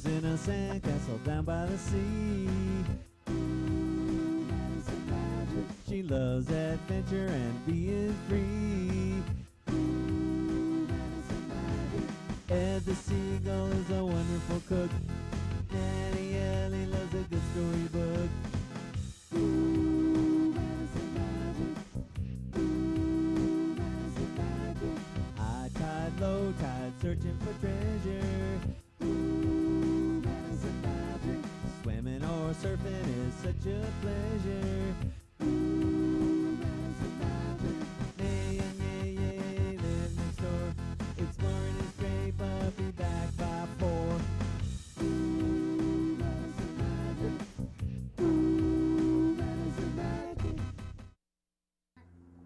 in a sandcastle down by the sea. Madison Magic. She loves adventure and being free. Madison Magic. Ed the seagull is a wonderful cook. Nanny Ellie loves a good storybook. Madison Magic. Madison Magic. High tide, low tide, searching for treasure. Madison Magic. Swimming or surfing is such a pleasure. Madison Magic. Nay and yay, live next door. Exploring is great, but be back by 4. Madison Magic. Madison Magic.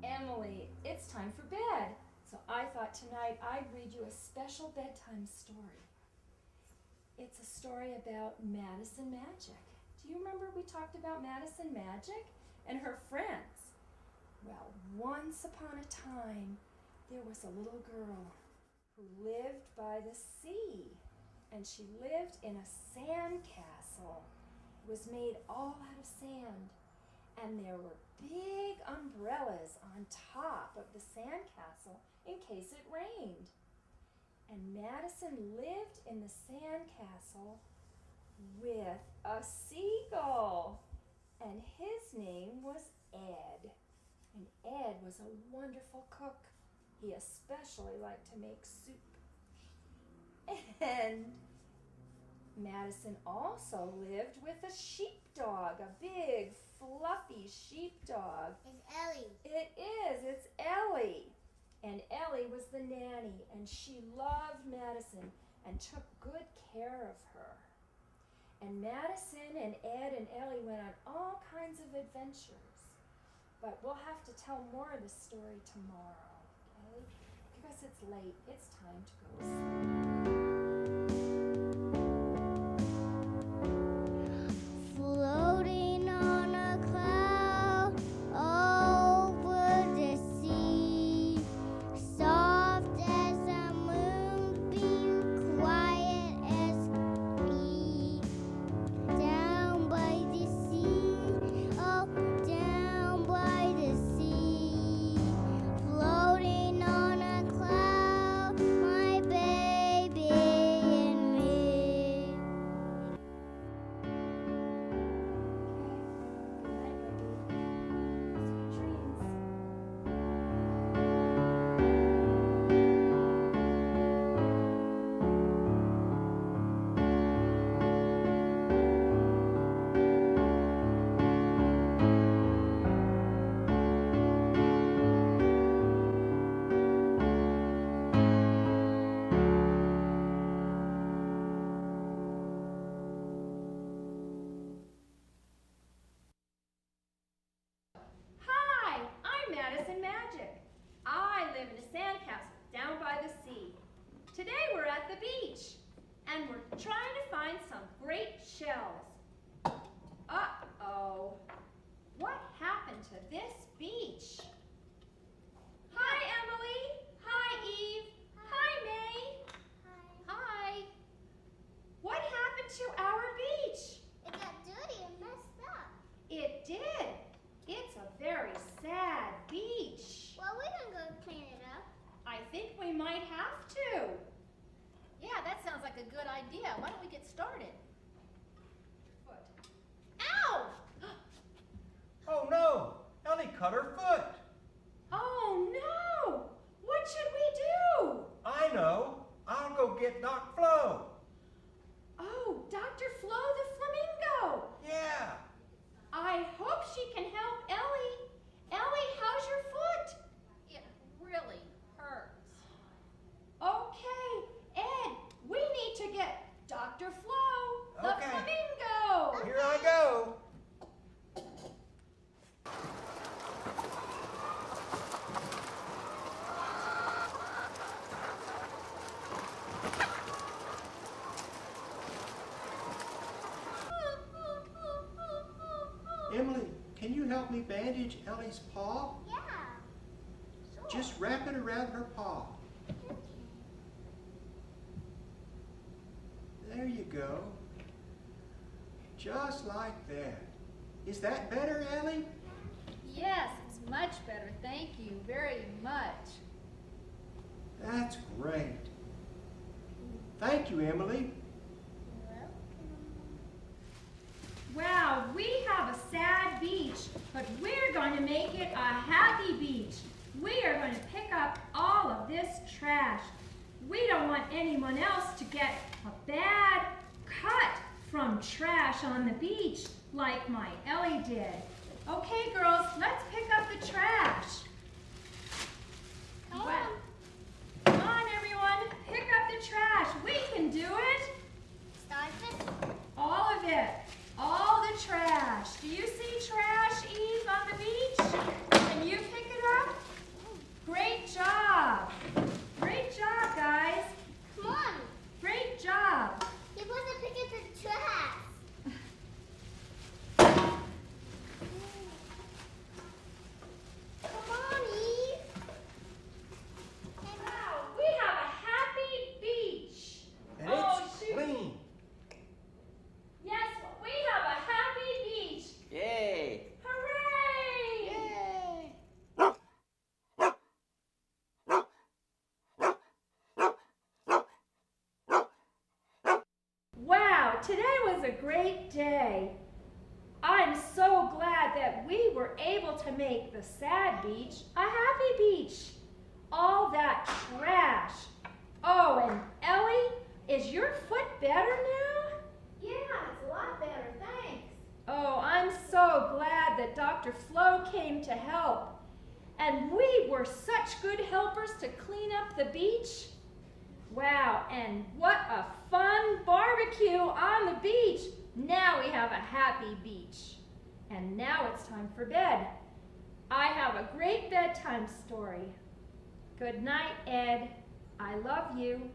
Emily, it's time for bed. So I thought tonight I'd read you a special bedtime story. It's a story about Madison Magic. Do you remember we talked about Madison Magic and her friends? Well, once upon a time, there was a little girl who lived by the sea, and she lived in a sand castle. It was made all out of sand, and there were big umbrellas on top of the sand castle in case it rained. And Madison lived in the sand castle with a seagull, and his name was Ed. And Ed was a wonderful cook. He especially liked to make soup. And Madison also lived with a sheepdog, a big, fluffy sheepdog. It's Ellie. It is, it's Ellie. And Ellie was the nanny, and she loved Madison and took good care of her. And Madison and Ed and Ellie went on all kinds of adventures. But we'll have to tell more of the story tomorrow, okay? Because it's late, it's time to go to sleep. Floating on a cloud over the sea, soft as a moonbeam, quiet as bee. Down by the sea, oh, down by the sea, floating on a cloud, my baby and me. Good night, baby. Sweet dreams. Hi, I'm Madison Magic. I live in a sandcastle down by the sea. Today we're at the beach, and we're trying to find some great shells. Uh-oh. What happened to this beach? Hi, Emily. Hi, Eve. Hi, May. Hi. What happened to our beach? It got dirty and messed up. It did. It's a very sad beach. Well, we're gonna go clean it up. I think we might have to. Yeah, that sounds like a good idea. Why don't we get started? Foot. Ow! Oh no! Ellie cut her foot! Oh no! What should we do? I know! I'll go get Doc Flo! Oh, Dr. Flo the flamingo. Yeah! I hope she can help Ellie. Ellie, how's your foot? It really hurts. Okay, Ed, we need to get Dr. Flo the Okay. flamingo. Here I go! Emily, can you help me bandage Ellie's paw? Yeah. Sure. Just wrap it around her paw. There you go. Just like that. Is that better, Ellie? Yes, it's much better. Thank you very much. That's great. Thank you, Emily. Wow, we have a sad beach, but we're going to make it a happy beach. We are going to pick up all of this trash. We don't want anyone else to get a bad cut from trash on the beach like my Ellie did. Okay, girls, let's pick up the trash. Come Well, on. come on, everyone, pick up the trash. We can do it. Start this. All of it. All the trash. Do you see trash, Eve, on the beach? Can you pick it up? Great job. Great job, guys. Come on. Great job. You're supposed to pick up the trash. Come on, Eve. Wow, we have a happy beach. And Oh, it's shoot. clean. Yes, we have a happy beach. Yay! Hooray! Wow, today was a great day. I'm so glad that we were able to make the sad beach a happy beach. All that trash. Oh, and Ellie, is your foot better now? Yeah, it's a lot better. Thanks. Oh, I'm so glad that Dr. Flo came to help. And we were such good helpers to clean up the beach. Wow, and what a fun barbecue on the beach. Now we have a happy beach. And now it's time for bed. I have a great bedtime story. Good night, Ed. I love you.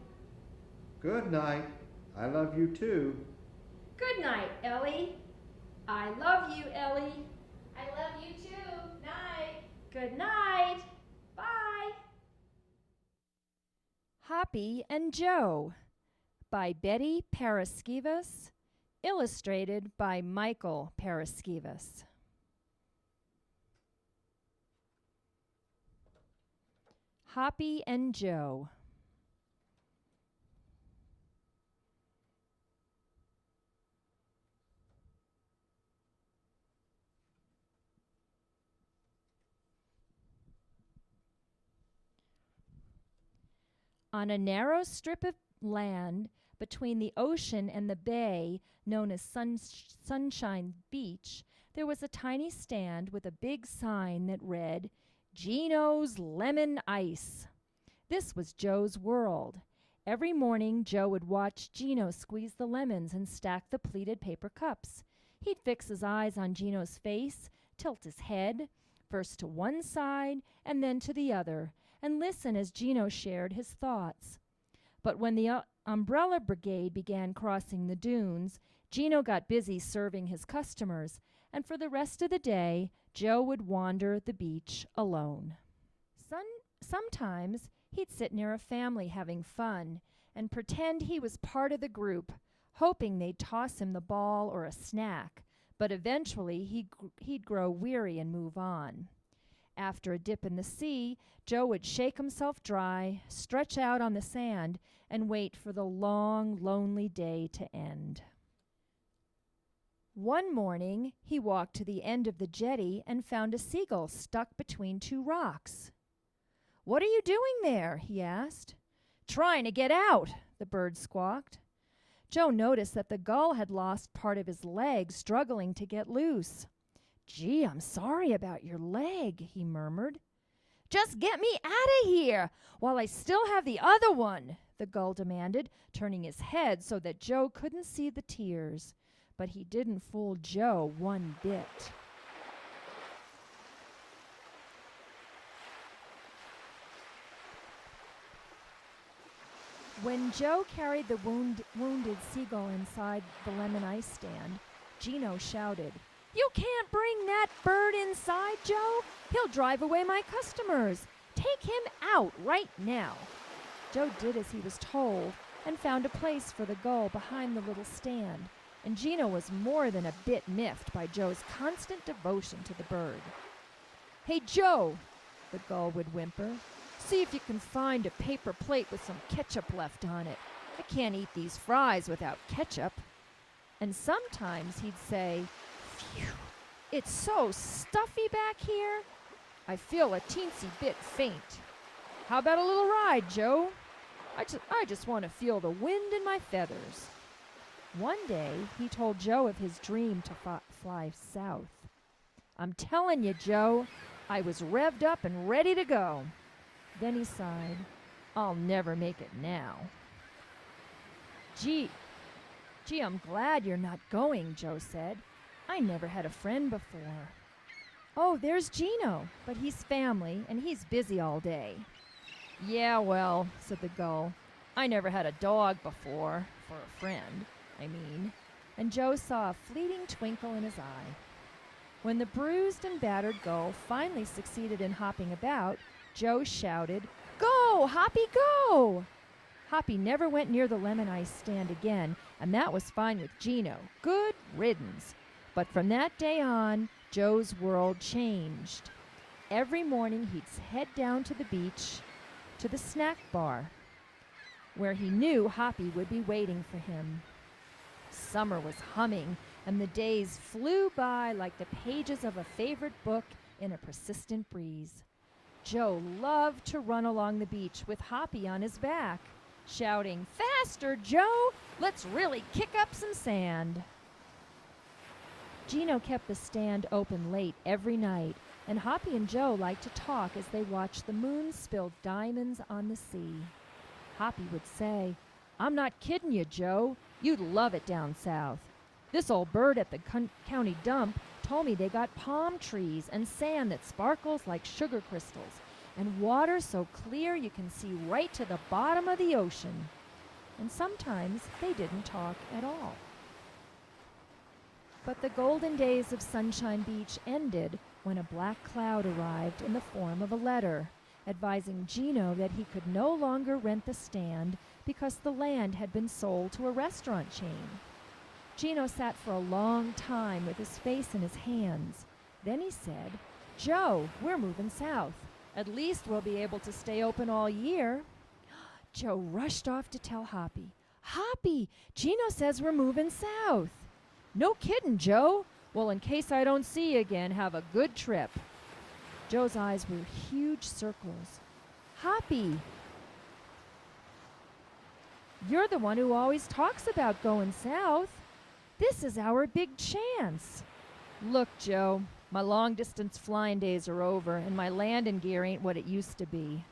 Good night. I love you too. Good night, Ellie. I love you, Ellie. I love you too. Night. Good night. Bye. Hoppy and Joe by Betty Paraskevas, illustrated by Michael Paraskevas. Hoppy and Joe. On a narrow strip of land between the ocean and the bay known as Sunshine Beach, there was a tiny stand with a big sign that read, Gino's Lemon Ice. This was Joe's world. Every morning, Joe would watch Gino squeeze the lemons and stack the pleated paper cups. He'd fix his eyes on Gino's face, tilt his head, first to one side and then to the other, and listen as Gino shared his thoughts. But when the umbrella brigade began crossing the dunes, Gino got busy serving his customers, and for the rest of the day, Joe would wander the beach alone. Sometimes he'd sit near a family having fun and pretend he was part of the group, hoping they'd toss him the ball or a snack, but eventually he'd grow weary and move on. After a dip in the sea, Joe would shake himself dry, stretch out on the sand, and wait for the long, lonely day to end. One morning, he walked to the end of the jetty and found a seagull stuck between two rocks. "What are you doing there?" he asked. "Trying to get out," the bird squawked. Joe noticed that the gull had lost part of his leg, struggling to get loose. "Gee, I'm sorry about your leg," he murmured. "Just get me out of here while I still have the other one," the gull demanded, turning his head so that Joe couldn't see the tears. But he didn't fool Joe one bit. When Joe carried the wounded seagull inside the lemon ice stand, Gino shouted, "You can't bring that bird inside, Joe. He'll drive away my customers. Take him out right now." Joe did as he was told, and found a place for the gull behind the little stand, and Gino was more than a bit miffed by Joe's constant devotion to the bird. "Hey, Joe," the gull would whimper, "see if you can find a paper plate with some ketchup left on it. I can't eat these fries without ketchup." And sometimes he'd say, "Phew, it's so stuffy back here. I feel a teensy bit faint. How about a little ride, Joe? I just want to feel the wind in my feathers." One day, he told Joe of his dream to fly south. "I'm telling you, Joe, I was revved up and ready to go." Then he sighed, "I'll never make it now." Gee, I'm glad you're not going," Joe said. "I never had a friend before." "Oh, there's Gino, but he's family, and he's busy all day." "Yeah, well," said the gull, "I never had a dog before, for a friend, I mean." And Joe saw a fleeting twinkle in his eye. When the bruised and battered gull finally succeeded in hopping about, Joe shouted, "Go, Hoppy, go!" Hoppy never went near the lemon ice stand again, and that was fine with Gino. Good riddance. But from that day on, Joe's world changed. Every morning he'd head down to the beach, to the snack bar, where he knew Hoppy would be waiting for him. Summer was humming, and the days flew by like the pages of a favorite book in a persistent breeze. Joe loved to run along the beach with Hoppy on his back, shouting, "Faster, Joe! Let's really kick up some sand." Gino kept the stand open late every night, and Hoppy and Joe liked to talk as they watched the moon spill diamonds on the sea. Hoppy would say, "I'm not kidding you, Joe. You'd love it down south. This old bird at the county dump told me they got palm trees and sand that sparkles like sugar crystals, and water so clear you can see right to the bottom of the ocean." And sometimes they didn't talk at all. But the golden days of Sunshine Beach ended when a black cloud arrived in the form of a letter, advising Gino that he could no longer rent the stand because the land had been sold to a restaurant chain. Gino sat for a long time with his face in his hands. Then he said, "Joe, we're moving south. At least we'll be able to stay open all year." Joe rushed off to tell Hoppy. "Hoppy, Gino says we're moving south." "No kiddin', Joe? Well, in case I don't see you again, have a good trip." Joe's eyes were huge circles. "Hoppy, you're the one who always talks about going south. This is our big chance." "Look, Joe, my long-distance flying days are over, and my landing gear ain't what it used to be."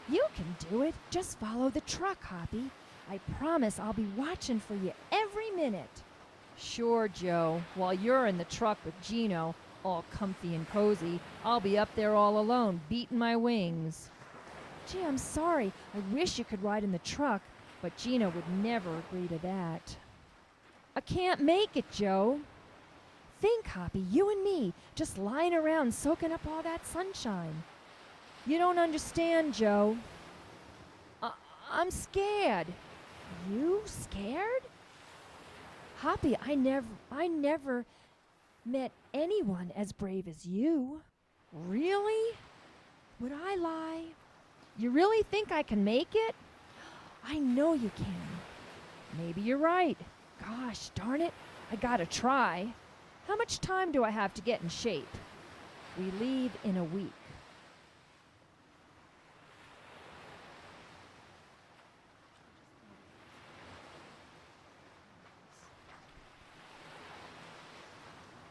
"You can do it. Just follow the truck, Hoppy. I promise I'll be watching for you every minute." "Sure, Joe. While you're in the truck with Gino, all comfy and cozy, I'll be up there all alone, beating my wings." "Gee, I'm sorry. I wish you could ride in the truck, but Gino would never agree to that." "I can't make it, Joe." "Think, Hoppy, you and me, just lying around soaking up all that sunshine." "You don't understand, Joe." I'm scared." "You scared?" "Hoppy, I never met anyone as brave as you." "Really?" "Would I lie?" "You really think I can make it?" "I know you can." "Maybe you're right. Gosh darn it, I gotta try. How much time do I have to get in shape?" "We leave in a week."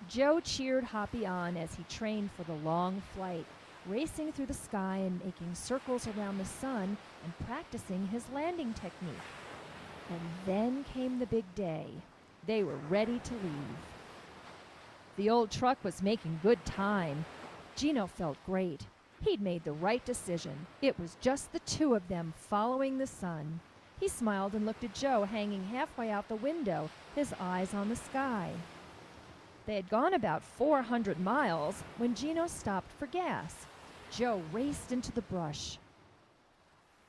Joe cheered Hoppy on as he trained for the long flight, racing through the sky and making circles around the sun and practicing his landing technique. And then came the big day. They were ready to leave. The old truck was making good time. Gino felt great. He'd made the right decision. It was just the two of them following the sun. He smiled and looked at Joe hanging halfway out the window, his eyes on the sky. They had gone about 400 miles when Gino stopped for gas. Joe raced into the brush.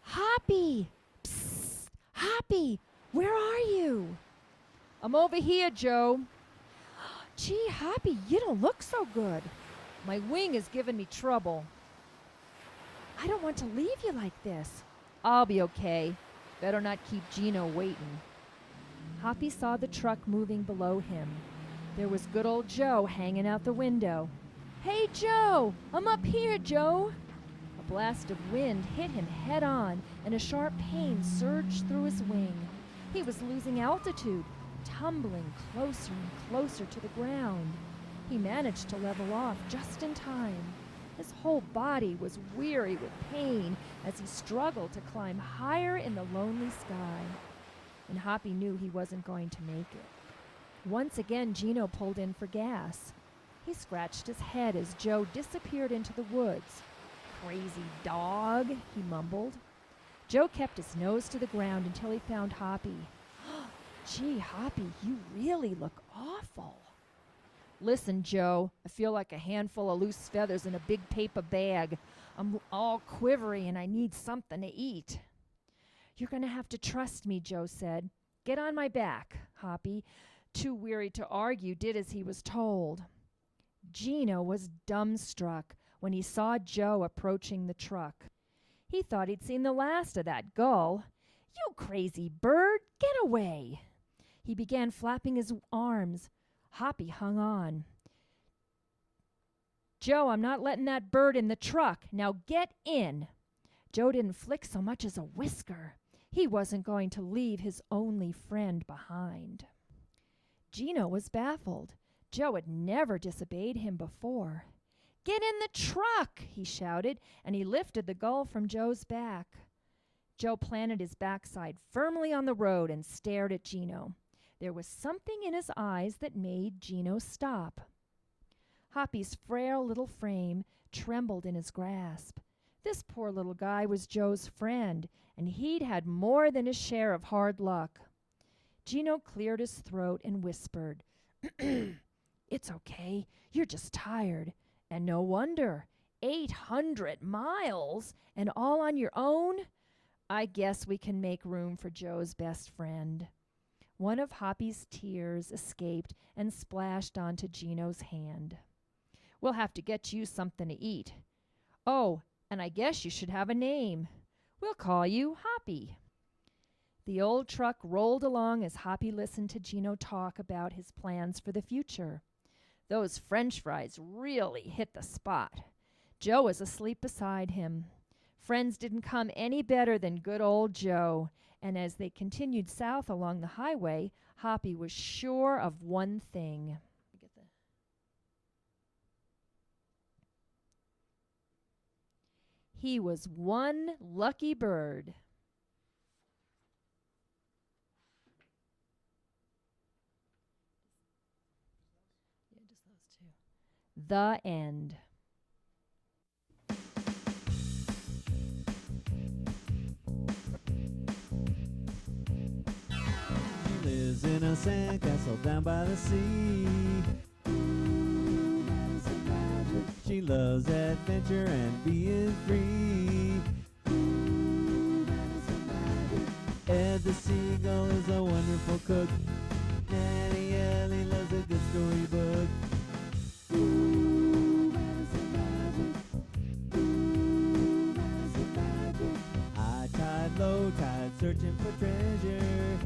"Hoppy! Psst! Hoppy, where are you? I'm over here, Joe. Gee, Hoppy, you don't look so good. My wing is giving me trouble. I don't want to leave you like this. I'll be okay. Better not keep Gino waiting. Hoppy saw the truck moving below him. There was good old Joe hanging out the window. Hey, Joe! I'm up here, Joe! A blast of wind hit him head on, and a sharp pain surged through his wing. He was losing altitude, tumbling closer and closer to the ground. He managed to level off just in time. His whole body was weary with pain as he struggled to climb higher in the lonely sky. And Hoppy knew he wasn't going to make it. Once again, Gino pulled in for gas. He scratched his head as Joe disappeared into the woods. Crazy dog, he mumbled. Joe kept his nose to the ground until he found Hoppy. Gee, Hoppy, you really look awful. Listen, Joe, I feel like a handful of loose feathers in a big paper bag. I'm all quivery and I need something to eat. You're going to have to trust me, Joe said. Get on my back. Hoppy, too weary to argue, did as he was told. Gino was dumbstruck when he saw Joe approaching the truck. He thought he'd seen the last of that gull. You crazy bird, get away! He began flapping his arms. Hoppy hung on. Joe, I'm not letting that bird in the truck. Now get in. Joe didn't flick so much as a whisker. He wasn't going to leave his only friend behind. Gino was baffled. Joe had never disobeyed him before. Get in the truck, he shouted, and he lifted the gull from Joe's back. Joe planted his backside firmly on the road and stared at Gino. There was something in his eyes that made Gino stop. Hoppy's frail little frame trembled in his grasp. This poor little guy was Joe's friend, and he'd had more than his share of hard luck. Gino cleared his throat and whispered, It's okay, you're just tired. And no wonder. 800 miles, and all on your own? I guess we can make room for Joe's best friend. One of Hoppy's tears escaped and splashed onto Gino's hand. We'll have to get you something to eat. Oh, and I guess you should have a name. We'll call you Hoppy. The old truck rolled along as Hoppy listened to Gino talk about his plans for the future. Those French fries really hit the spot. Joe was asleep beside him. Friends didn't come any better than good old Joe, and as they continued south along the highway, Hoppy was sure of one thing. He was one lucky bird. Yeah, just those two. The end. She lives in a sandcastle down by the sea. Madison Magic. She loves adventure and being free. Madison Magic. Ed the seagull is a wonderful cook. Natty Ellie loves a good storybook. Madison Magic. Madison Magic. High tide, low tide, searching for treasure.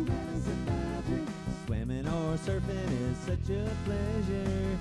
Madison Magic. Swimming or surfing is such a pleasure.